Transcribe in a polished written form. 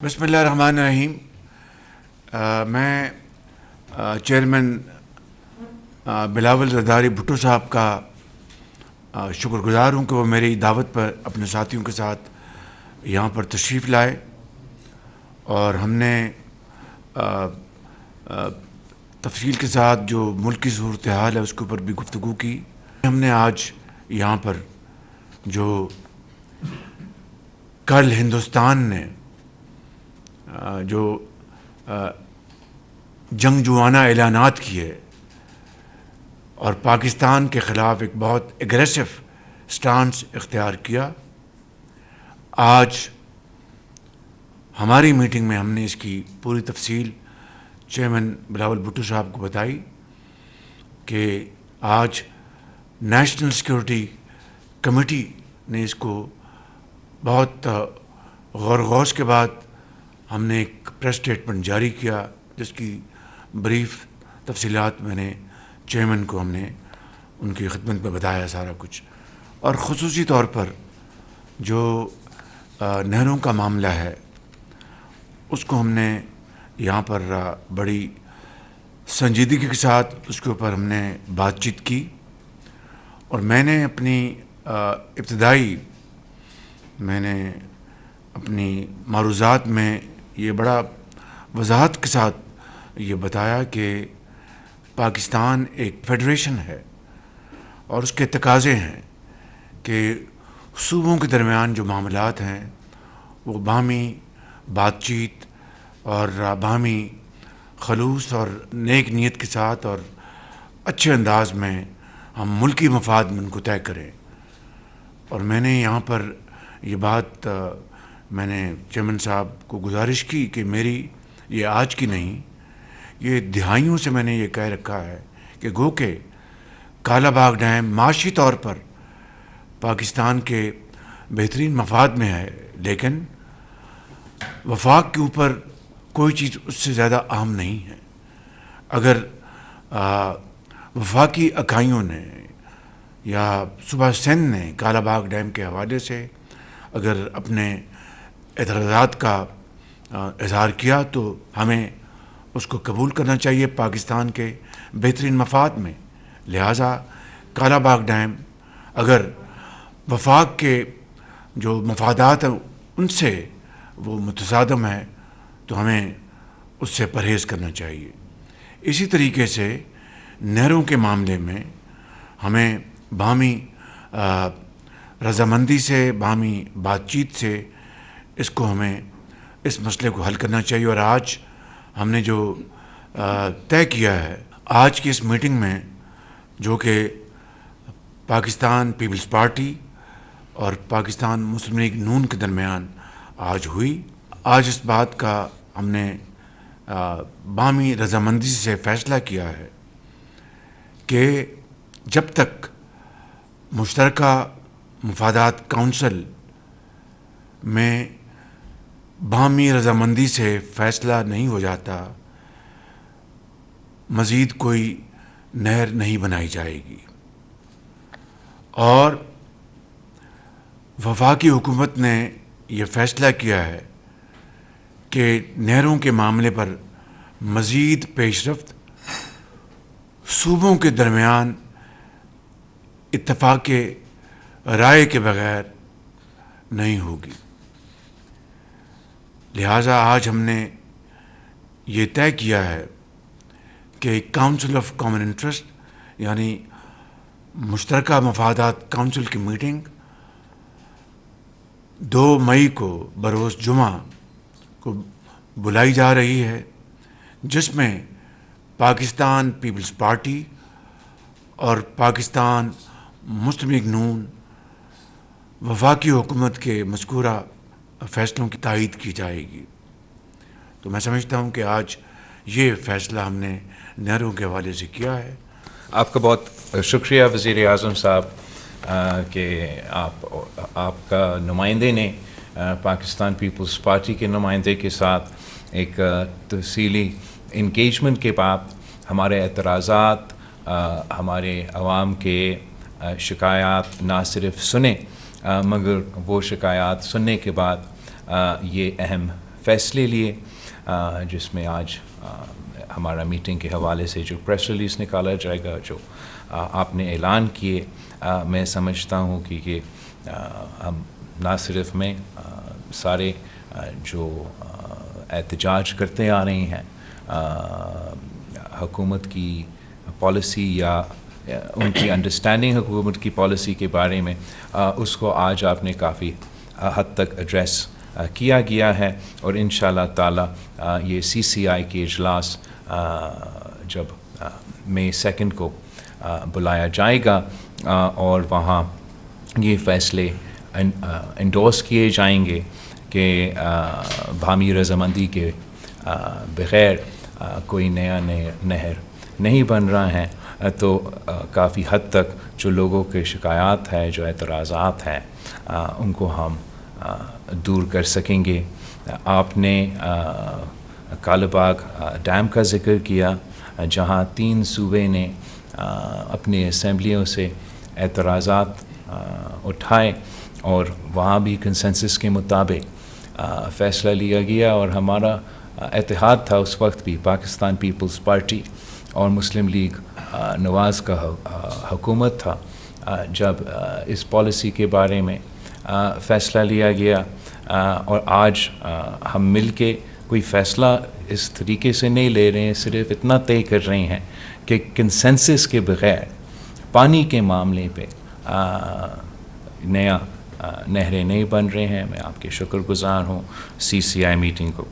بسم اللہ الرحمن الرحیم۔ میں چیئرمین بلاول زرداری بھٹو صاحب کا شکر گزار ہوں کہ وہ میری دعوت پر اپنے ساتھیوں کے ساتھ یہاں پر تشریف لائے اور ہم نے تفصیل کے ساتھ جو ملکی صورتحال ہے اس کے اوپر بھی گفتگو کی۔ ہم نے آج یہاں پر جو کل ہندوستان نے جو جنگجوانہ اعلانات کیے اور پاکستان کے خلاف ایک بہت اگریسو سٹانس اختیار کیا، آج ہماری میٹنگ میں ہم نے اس کی پوری تفصیل چیئرمین بلاول بھٹو صاحب کو بتائی کہ آج نیشنل سیکورٹی کمیٹی نے اس کو بہت غور و خوض کے بعد ہم نے ایک پریس اسٹیٹمنٹ جاری کیا، جس کی بریف تفصیلات میں نے چیئرمین کو ہم نے ان کی خدمت میں بتایا سارا کچھ، اور خصوصی طور پر جو نہروں کا معاملہ ہے اس کو ہم نے یہاں پر بڑی سنجیدگی کے ساتھ اس کے اوپر ہم نے بات چیت کی، اور میں نے اپنی معروضات میں یہ بڑا وضاحت کے ساتھ یہ بتایا کہ پاکستان ایک فیڈریشن ہے اور اس کے تقاضے ہیں کہ صوبوں کے درمیان جو معاملات ہیں وہ باہمی بات چیت اور باہمی خلوص اور نیک نیت کے ساتھ اور اچھے انداز میں ہم ملکی مفاد میں ان کو طے کریں۔ اور میں نے یہاں پر یہ بات میں نے چیئرمین صاحب کو گزارش کی کہ میری یہ آج کی نہیں، یہ دہائیوں سے میں نے یہ کہہ رکھا ہے کہ گو کہ کالا باغ ڈیم معاشی طور پر پاکستان کے بہترین مفاد میں ہے، لیکن وفاق کے اوپر کوئی چیز اس سے زیادہ اہم نہیں ہے۔ اگر وفاقی اکائیوں نے یا صوبہ سندھ نے کالا باغ ڈیم کے حوالے سے اگر اپنے اعتراضات کا اظہار کیا تو ہمیں اس کو قبول کرنا چاہیے پاکستان کے بہترین مفاد میں۔ لہٰذا کالا باغ ڈیم اگر وفاق کے جو مفادات ہیں ان سے وہ متصادم ہے تو ہمیں اس سے پرہیز کرنا چاہیے۔ اسی طریقے سے نہروں کے معاملے میں ہمیں باہمی رضامندی سے، باہمی بات چیت سے ہمیں اس مسئلے کو حل کرنا چاہیے۔ اور آج ہم نے جو طے کیا ہے آج کی اس میٹنگ میں، جو کہ پاکستان پیپلز پارٹی اور پاکستان مسلم لیگ نون کے درمیان آج ہوئی، آج اس بات کا ہم نے باہمی رضامندی سے فیصلہ کیا ہے کہ جب تک مشترکہ مفادات کونسل میں باہمی رضامندی سے فیصلہ نہیں ہو جاتا، مزید کوئی نہر نہیں بنائی جائے گی۔ اور وفاقی حکومت نے یہ فیصلہ کیا ہے کہ نہروں کے معاملے پر مزید پیش رفت صوبوں کے درمیان اتفاق رائے کے بغیر نہیں ہوگی۔ لہٰذا آج ہم نے یہ طے کیا ہے کہ کاؤنسل آف کامن انٹرسٹ یعنی مشترکہ مفادات کونسل کی میٹنگ 2 مئی کو بروز جمعہ کو بلائی جا رہی ہے، جس میں پاکستان پیپلز پارٹی اور پاکستان مسلم لیگ نون وفاقی حکومت کے مذکورہ فیصلوں کی تائید کی جائے گی۔ تو میں سمجھتا ہوں کہ آج یہ فیصلہ ہم نے نہروں کے حوالے سے کیا ہے۔ آپ کا بہت شکریہ وزیر اعظم صاحب کہ آپ کا نمائندے نے پاکستان پیپلز پارٹی کے نمائندے کے ساتھ ایک تفصیلی انگیجمنٹ کے بعد ہمارے اعتراضات، ہمارے عوام کے شکایات نہ صرف سنے مگر وہ شکایات سننے کے بعد یہ اہم فیصلے لیے جس میں آج ہمارا میٹنگ کے حوالے سے جو پریس ریلیز نکالا جائے گا، جو آپ نے اعلان کیے، میں سمجھتا ہوں کہ یہ ہم نہ صرف میں سارے جو احتجاج کرتے آ رہے ہیں حکومت کی پالیسی یا ان کی انڈرسٹینڈنگ حکومت کی پالیسی کے بارے میں، اس کو آج آپ نے کافی حد تک ایڈریس کیا گیا ہے، اور انشاءاللہ تعالی یہ CCI کے اجلاس جب مئی 2 کو بلایا جائے گا اور وہاں یہ فیصلے انڈورس کیے جائیں گے کہ باہمی رضامندی کے بغیر کوئی نیا نہر نہیں بن رہا ہے، تو کافی حد تک جو لوگوں کے شکایات ہیں، جو اعتراضات ہیں، ان کو ہم دور کر سکیں گے۔ آپ نے کالہ باغ ڈیم کا ذکر کیا، جہاں 3 صوبے نے اپنی اسمبلیوں سے اعتراضات اٹھائے اور وہاں بھی کنسنسس کے مطابق فیصلہ لیا گیا، اور ہمارا اتحاد تھا اس وقت بھی پاکستان پیپلز پارٹی اور مسلم لیگ نواز کا حکومت تھا جب اس پالیسی کے بارے میں فیصلہ لیا گیا، اور آج ہم مل کے کوئی فیصلہ اس طریقے سے نہیں لے رہے ہیں، صرف اتنا طے کر رہے ہیں کہ کنسنسس کے بغیر پانی کے معاملے پہ نیا نہریں نہیں بن رہے ہیں۔ میں آپ کے شکر گزار ہوں CCI میٹنگ کو